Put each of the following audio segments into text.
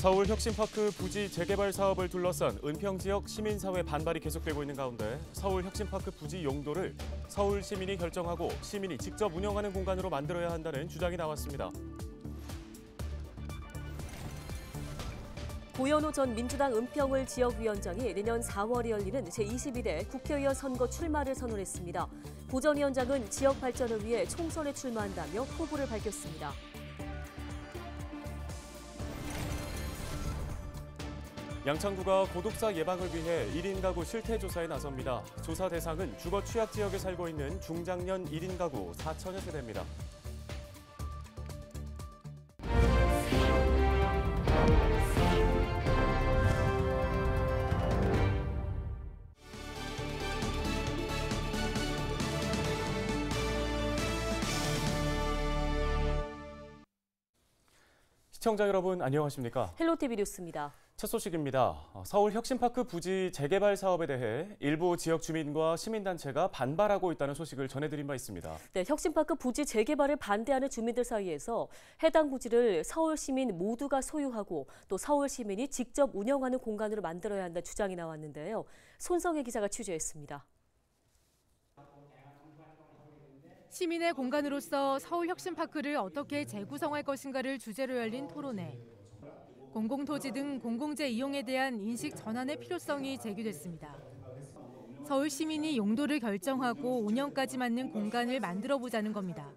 서울 혁신파크 부지 재개발 사업을 둘러싼 은평 지역 시민사회 반발이 계속되고 있는 가운데 서울 혁신파크 부지 용도를 서울 시민이 결정하고 시민이 직접 운영하는 공간으로 만들어야 한다는 주장이 나왔습니다. 고현호 전 민주당 은평을 지역위원장이 내년 4월에 열리는 제22대 국회의원 선거 출마를 선언했습니다. 고 전 위원장은 지역 발전을 위해 총선에 출마한다며 포부를 밝혔습니다. 양천구가 고독사 예방을 위해 1인 가구 실태 조사에 나섭니다. 조사 대상은 주거 취약 지역에 살고 있는 중장년 1인 가구 4천여 세대입니다. 시청자 여러분 안녕하십니까? 헬로티비 뉴스입니다. 첫 소식입니다. 서울 혁신파크 부지 재개발 사업에 대해 일부 지역 주민과 시민단체가 반발하고 있다는 소식을 전해드린 바 있습니다. 네, 혁신파크 부지 재개발을 반대하는 주민들 사이에서 해당 부지를 서울 시민 모두가 소유하고 또 서울 시민이 직접 운영하는 공간으로 만들어야 한다는 주장이 나왔는데요. 손성혜 기자가 취재했습니다. 시민의 공간으로서 서울 혁신파크를 어떻게 재구성할 것인가를 주제로 열린 토론회. 공공토지 등 공공재 이용에 대한 인식 전환의 필요성이 제기됐습니다. 서울 시민이 용도를 결정하고 운영까지 맡는 공간을 만들어보자는 겁니다.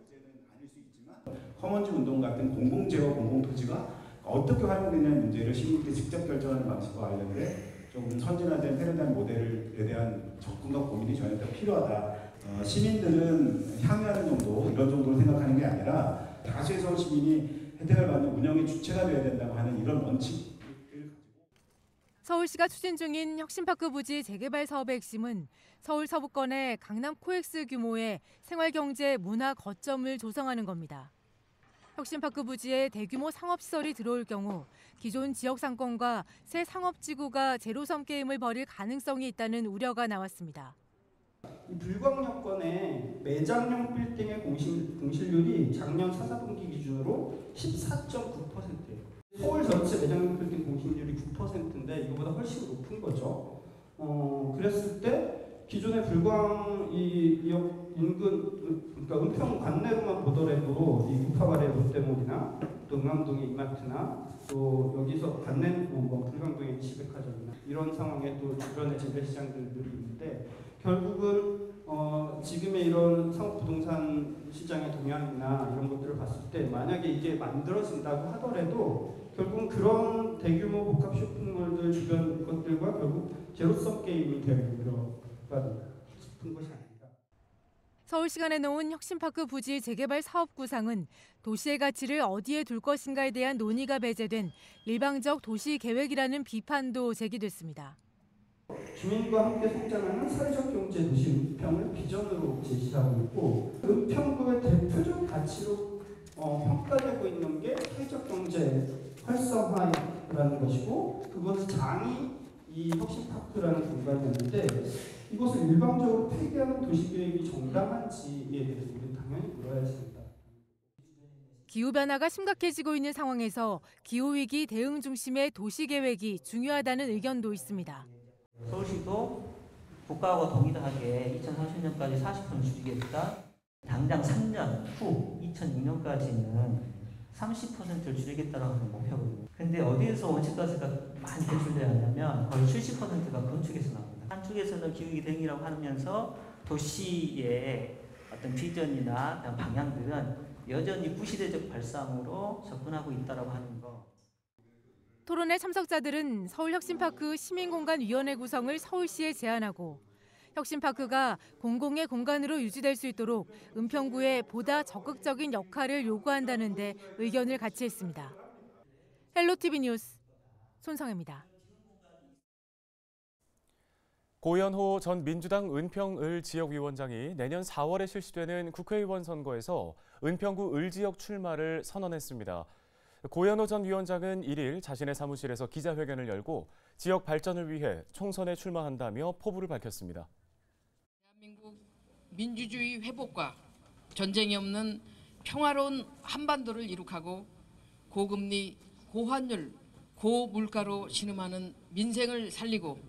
커먼즈 운동 같은 공공재와 공공토지가 어떻게 활용되냐는 문제를 시민들이 직접 결정하는 방식과 관련돼 조금 선진화된 패러다임 모델에 대한 접근과 고민이 전혀 더 필요하다. 시민들은 향유하는 정도, 이런 정도로 생각하는 게 아니라 다수의 서울 시민이 혜택을 받는 운영의 주체가 되어야 된다고 하는 이런 원칙을 가지고 서울시가 추진 중인 혁신파크 부지 재개발 사업의 핵심은 서울 서부권의 강남 코엑스 규모의 생활경제 문화 거점을 조성하는 겁니다. 혁신파크 부지에 대규모 상업시설이 들어올 경우 기존 지역 상권과 새 상업지구가 제로섬 게임을 벌일 가능성이 있다는 우려가 나왔습니다. 이 불광 여건의 매장형 빌딩의 공실률이 작년 4, 4분기 기준으로 14.9%예요. 서울 전체 매장형 빌딩 공실률이 9%인데 이거보다 훨씬 높은 거죠. 그랬을 때 기존의 불광 이역 인근, 그러니까 은평 관내로만 보더라도 이 구파발의 롯데몰이나 또 응암동의 이마트나 또 여기서 관내 불광동의 니시백화점이나 이런 상황에 또 주변의 재래시장들이 있는데 결국은 지금의 이런 상업부동산 시장의 동향이나 이런 것들을 봤을 때 만약에 이게 만들어진다고 하더라도 결국은 그런 대규모 복합 쇼핑몰들 주변 것들과 결국 제로섬 게임이 될 우려가 싶은 것이 아닙니다. 서울시가 내놓은 혁신파크 부지 재개발 사업 구상은 도시의 가치를 어디에 둘 것인가에 대한 논의가 배제된 일방적 도시계획이라는 비판도 제기됐습니다. 주민과 함께 성장하는 사회적 경제 도시 은평을 비전으로 제시하고 있고 은평구의 대표적 가치로 평가되고 있는 게 사회적 경제 활성화라는 것이고 그것의 장이 이 혁신파크라는 공간이었는데 이것을 일방적으로 폐기하는 도시계획이 정당한지에 대해서 우리는 당연히 물어야 합니다. 기후변화가 심각해지고 있는 상황에서 기후위기 대응 중심의 도시계획이 중요하다는 의견도 있습니다. 서울시도 국가하고 동일하게 2030년까지 40% 줄이겠다. 당장 3년 후 2006년까지는 30%를 줄이겠다고 하는 목표거든요. 근데 어디에서 원칙가스가 많이 배출돼야 하냐면 거의 70%가 건축에서 나옵니다. 한쪽에서는 기후위기 대응이라고 하면서 도시의 어떤 비전이나 방향들은 여전히 구시대적 발상으로 접근하고 있다고 하는 거. 토론회 참석자들은 서울혁신파크 시민공간위원회 구성을 서울시에 제안하고 혁신파크가 공공의 공간으로 유지될 수 있도록 은평구에 보다 적극적인 역할을 요구한다는 데 의견을 같이 했습니다. 헬로티비 뉴스 손성혜입니다. 고현호 전 민주당 은평을 지역위원장이 내년 4월에 실시되는 국회의원 선거에서 은평구 을 지역 출마를 선언했습니다. 고현호 전 위원장은 1일 자신의 사무실에서 기자회견을 열고 지역 발전을 위해 총선에 출마한다며 포부를 밝혔습니다. 대한민국 민주주의 회복과 전쟁이 없는 평화로운 한반도를 이룩하고 고금리, 고환율, 고물가로 신음하는 민생을 살리고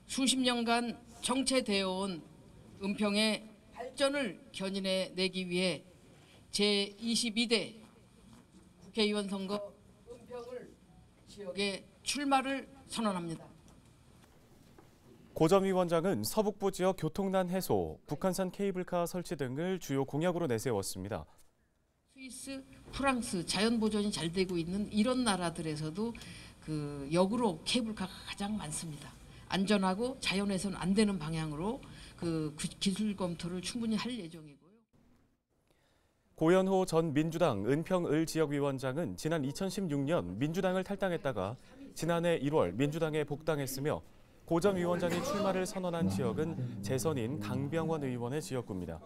수십 년간 정체되어 온 은평의 발전을 견인해내기 위해 제22대 국회의원 선거 은평을 지역에 출마를 선언합니다. 고 전 위원장은 서북부 지역 교통난 해소, 북한산 케이블카 설치 등을 주요 공약으로 내세웠습니다. 스위스, 프랑스 자연 보존이 잘 되고 있는 이런 나라들에서도 그 역으로 케이블카가 가장 많습니다. 안전하고 자연에서는 안 되는 방향으로 그 기술 검토를 충분히 할 예정이고요. 고연호 전 민주당 은평을 지역위원장은 지난 2016년 민주당을 탈당했다가 지난해 1월 민주당에 복당했으며 고 전 위원장이 출마를 선언한 지역은 재선인 강병원 의원의 지역구입니다.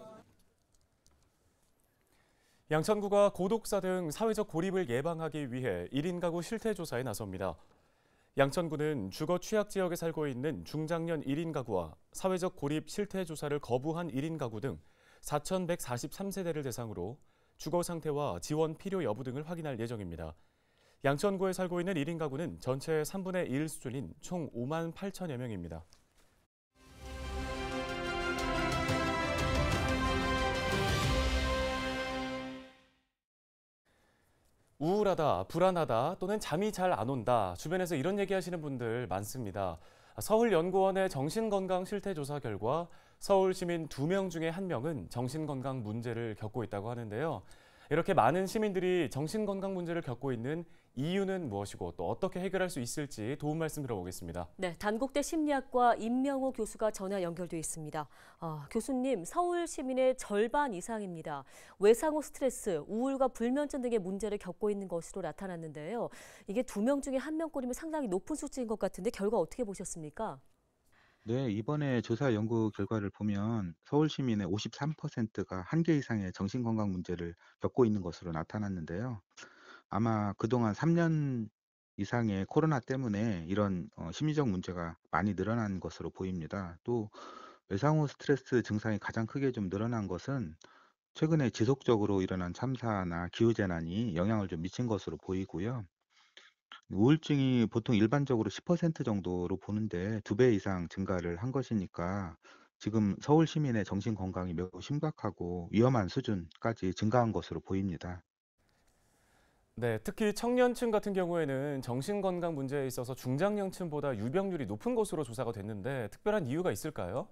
양천구가 고독사 등 사회적 고립을 예방하기 위해 1인 가구 실태조사에 나섭니다. 양천구는 주거 취약 지역에 살고 있는 중장년 1인 가구와 사회적 고립 실태조사를 거부한 1인 가구 등 4,143세대를 대상으로 주거 상태와 지원 필요 여부 등을 확인할 예정입니다. 양천구에 살고 있는 1인 가구는 전체의 3분의 1 수준인 총 5만 8천여 명입니다. 우울하다, 불안하다 또는 잠이 잘 안 온다. 주변에서 이런 얘기하시는 분들 많습니다. 서울연구원의 정신건강실태조사 결과 서울 시민 2명 중에 1명은 정신건강 문제를 겪고 있다고 하는데요. 이렇게 많은 시민들이 정신건강 문제를 겪고 있는 이유는 무엇이고 또 어떻게 해결할 수 있을지 도움 말씀 들어보겠습니다. 네, 단국대 심리학과 임명호 교수가 전화 연결돼 있습니다. 교수님, 서울 시민의 절반 이상입니다. 외상후 스트레스, 우울과 불면증 등의 문제를 겪고 있는 것으로 나타났는데요. 이게 2명 중에 1명꼴이면 상당히 높은 수치인 것 같은데 결과 어떻게 보셨습니까? 네, 이번에 조사 연구 결과를 보면 서울 시민의 53%가 한 개 이상의 정신건강 문제를 겪고 있는 것으로 나타났는데요. 아마 그동안 3년 이상의 코로나 때문에 이런 심리적 문제가 많이 늘어난 것으로 보입니다. 또 외상후 스트레스 증상이 가장 크게 좀 늘어난 것은 최근에 지속적으로 일어난 참사나 기후재난이 영향을 좀 미친 것으로 보이고요. 우울증이 보통 일반적으로 10% 정도로 보는데 2배 이상 증가를 한 것이니까 지금 서울 시민의 정신 건강이 매우 심각하고 위험한 수준까지 증가한 것으로 보입니다. 네, 특히 청년층 같은 경우에는 정신건강 문제에 있어서 중장년층보다 유병률이 높은 것으로 조사가 됐는데 특별한 이유가 있을까요?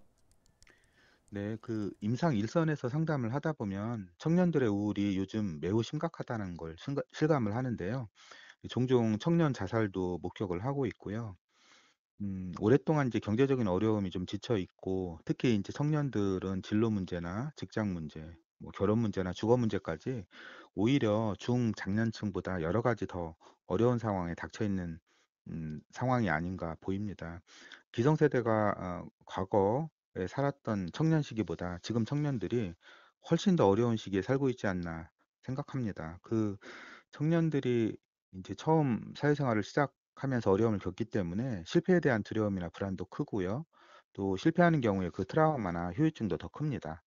네, 그 임상 일선에서 상담을 하다 보면 청년들의 우울이 요즘 매우 심각하다는 걸 실감을 하는데요. 종종 청년 자살도 목격을 하고 있고요. 오랫동안 이제 경제적인 어려움이 좀 지쳐 있고 특히 이제 청년들은 진로 문제나 직장 문제, 뭐 결혼 문제나 주거 문제까지 오히려 중장년층보다 여러 가지 더 어려운 상황에 닥쳐 있는 상황이 아닌가 보입니다. 기성세대가 과거에 살았던 청년 시기보다 지금 청년들이 훨씬 더 어려운 시기에 살고 있지 않나 생각합니다. 그 청년들이 이제 처음 사회생활을 시작하면서 어려움을 겪기 때문에 실패에 대한 두려움이나 불안도 크고요. 또 실패하는 경우에 그 트라우마나 후유증도 더 큽니다.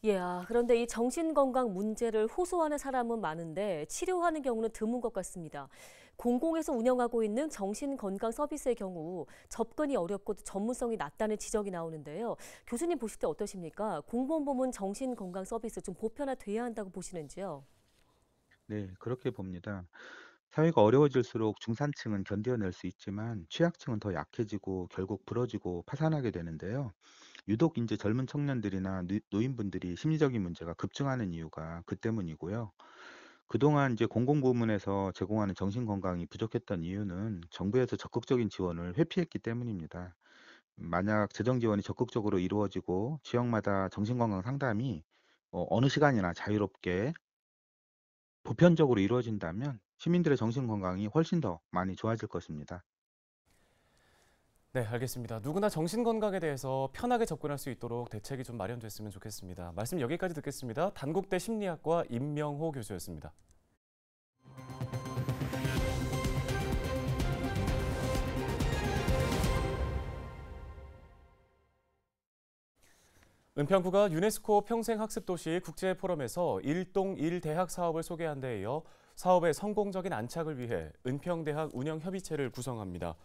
예, 그런데 이 정신건강 문제를 호소하는 사람은 많은데 치료하는 경우는 드문 것 같습니다. 공공에서 운영하고 있는 정신건강 서비스의 경우 접근이 어렵고 전문성이 낮다는 지적이 나오는데요. 교수님 보실 때 어떠십니까? 공무원 정신건강 서비스 좀 보편화돼야 한다고 보시는지요? 네, 그렇게 봅니다. 사회가 어려워질수록 중산층은 견뎌낼 수 있지만 취약층은 더 약해지고 결국 부러지고 파산하게 되는데요. 유독 이제 젊은 청년들이나 노인분들이 심리적인 문제가 급증하는 이유가 그 때문이고요. 그동안 이제 공공부문에서 제공하는 정신건강이 부족했던 이유는 정부에서 적극적인 지원을 회피했기 때문입니다. 만약 재정 지원이 적극적으로 이루어지고 지역마다 정신건강 상담이 어느 시간이나 자유롭게 보편적으로 이루어진다면 시민들의 정신건강이 훨씬 더 많이 좋아질 것입니다. 네, 알겠습니다. 누구나 정신건강에 대해서 편하게 접근할 수 있도록 대책이 좀 마련됐으면 좋겠습니다. 말씀 여기까지 듣겠습니다. 단국대 심리학과 임명호 교수였습니다. 은평구가 유네스코 평생학습도시 국제포럼에서 일동 1대학 사업을 소개한 데 이어 사업의 성공적인 안착을 위해 은평대학 운영협의체를 구성합니다.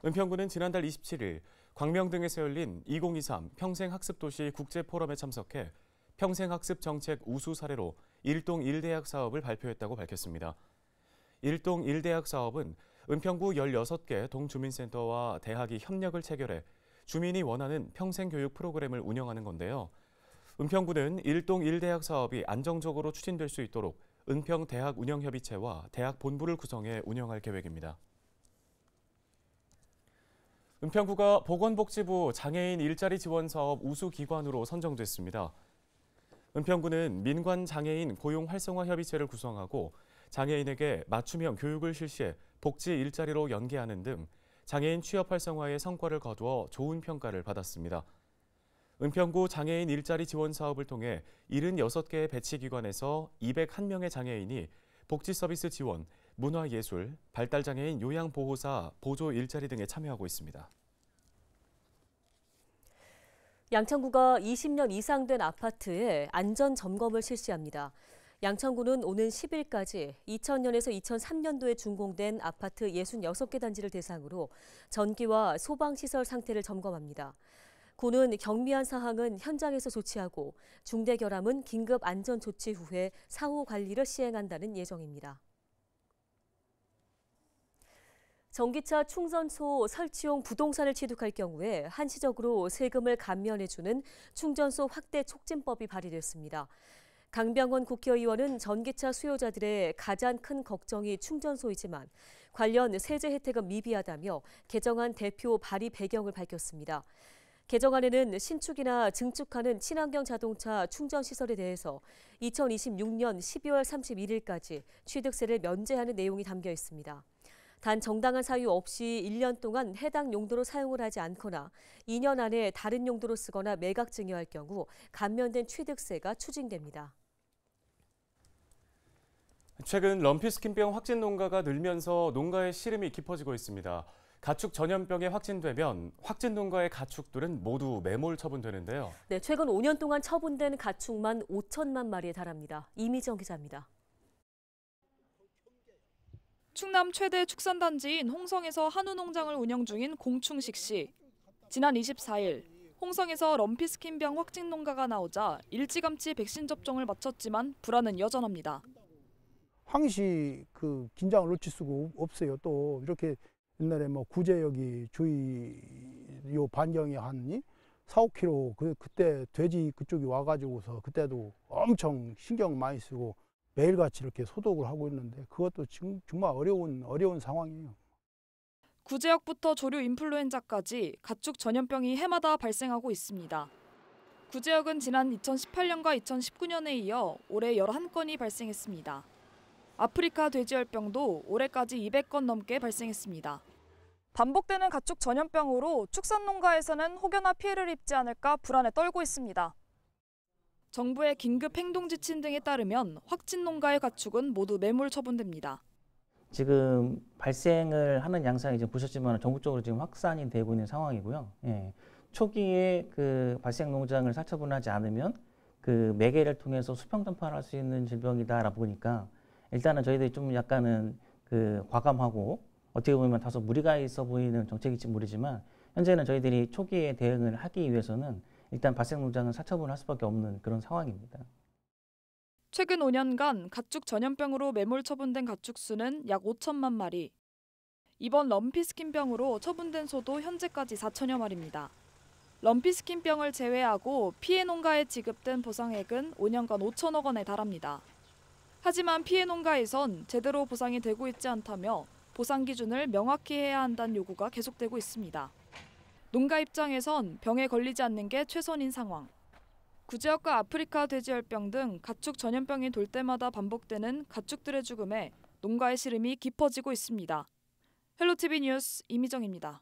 은평구는 지난달 27일 광명등에서 열린 2023 평생학습도시 국제포럼에 참석해 평생학습 정책 우수 사례로 일동 1대학 사업을 발표했다고 밝혔습니다. 일동 1대학 사업은 은평구 16개 동주민센터와 대학이 협력을 체결해 주민이 원하는 평생교육 프로그램을 운영하는 건데요. 은평구는 일동 1대학 사업이 안정적으로 추진될 수 있도록 은평대학 운영협의체와 대학 본부를 구성해 운영할 계획입니다. 은평구가 보건복지부 장애인 일자리 지원 사업 우수기관으로 선정됐습니다. 은평구는 민관 장애인 고용 활성화 협의체를 구성하고 장애인에게 맞춤형 교육을 실시해 복지 일자리로 연계하는 등 장애인 취업 활성화에 성과를 거두어 좋은 평가를 받았습니다. 은평구 장애인 일자리 지원 사업을 통해 76개의 배치기관에서 201명의 장애인이 복지 서비스 지원, 문화예술, 발달장애인 요양보호사 보조 일자리 등에 참여하고 있습니다. 양천구가 20년 이상 된 아파트에 안전 점검을 실시합니다. 양천구는 오는 10일까지 2000년에서 2003년도에 준공된 아파트 66개 단지를 대상으로 전기와 소방시설 상태를 점검합니다. 구는 경미한 사항은 현장에서 조치하고 중대 결함은 긴급 안전 조치 후에 사후 관리를 시행한다는 예정입니다. 전기차 충전소 설치용 부동산을 취득할 경우에 한시적으로 세금을 감면해주는 충전소 확대 촉진법이 발의됐습니다. 강병원 국회의원은 전기차 수요자들의 가장 큰 걱정이 충전소이지만 관련 세제 혜택은 미비하다며 개정안 대표 발의 배경을 밝혔습니다. 개정안에는 신축이나 증축하는 친환경 자동차 충전시설에 대해서 2026년 12월 31일까지 취득세를 면제하는 내용이 담겨 있습니다. 단 정당한 사유 없이 1년 동안 해당 용도로 사용을 하지 않거나 2년 안에 다른 용도로 쓰거나 매각 증여할 경우 감면된 취득세가 추징됩니다. 최근 럼피스킨병 확진 농가가 늘면서 농가의 시름이 깊어지고 있습니다. 가축 전염병에 확진되면 확진 농가의 가축들은 모두 매몰 처분되는데요. 네, 최근 5년 동안 처분된 가축만 5천만 마리에 달합니다. 이미정 기자입니다. 충남 최대 축산단지인 홍성에서 한우 농장을 운영 중인 공충식 씨. 지난 24일 홍성에서 럼피스킨병 확진 농가가 나오자 일찌감치 백신 접종을 마쳤지만 불안은 여전합니다. 항시 그 긴장을 놓칠 수가 없어요. 또 이렇게 옛날에 뭐 구제역이 주위 요 반경에 한 4, 5km 그때 돼지 그쪽이 와가지고서 그때도 엄청 신경 많이 쓰고 매일같이 이렇게 소독을 하고 있는데 그것도 지금 정말 어려운 상황이에요. 구제역부터 조류 인플루엔자까지 가축 전염병이 해마다 발생하고 있습니다. 구제역은 지난 2018년과 2019년에 이어 올해 11건이 발생했습니다. 아프리카 돼지열병도 올해까지 200건 넘게 발생했습니다. 반복되는 가축 전염병으로 축산농가에서는 혹여나 피해를 입지 않을까 불안에 떨고 있습니다. 정부의 긴급 행동 지침 등에 따르면 확진 농가의 가축은 모두 매몰 처분됩니다. 지금 발생을 하는 양상이 지금 보셨지만 전국적으로 지금 확산이 되고 있는 상황이고요. 초기에 그 발생 농장을 살처분하지 않으면 그 매개를 통해서 수평 전파할 수 있는 질병이다라 보니까 일단은 저희들이 좀 약간은 그 과감하고 어떻게 보면 다소 무리가 있어 보이는 정책일지 모르지만 현재는 저희들이 초기에 대응을 하기 위해서는 일단 발생 농장은 살처분할 수밖에 없는 그런 상황입니다. 최근 5년간 가축 전염병으로 매몰 처분된 가축 수는 약 5천만 마리. 이번 럼피스킨병으로 처분된 소도 현재까지 4천여 마리입니다. 럼피스킨병을 제외하고 피해 농가에 지급된 보상액은 5년간 5천억 원에 달합니다. 하지만 피해 농가에선 제대로 보상이 되고 있지 않다며 보상 기준을 명확히 해야 한다는 요구가 계속되고 있습니다. 농가 입장에선 병에 걸리지 않는 게 최선인 상황. 구제역과 아프리카 돼지열병 등 가축 전염병이 돌 때마다 반복되는 가축들의 죽음에 농가의 시름이 깊어지고 있습니다. 헬로티비 뉴스 이미정입니다.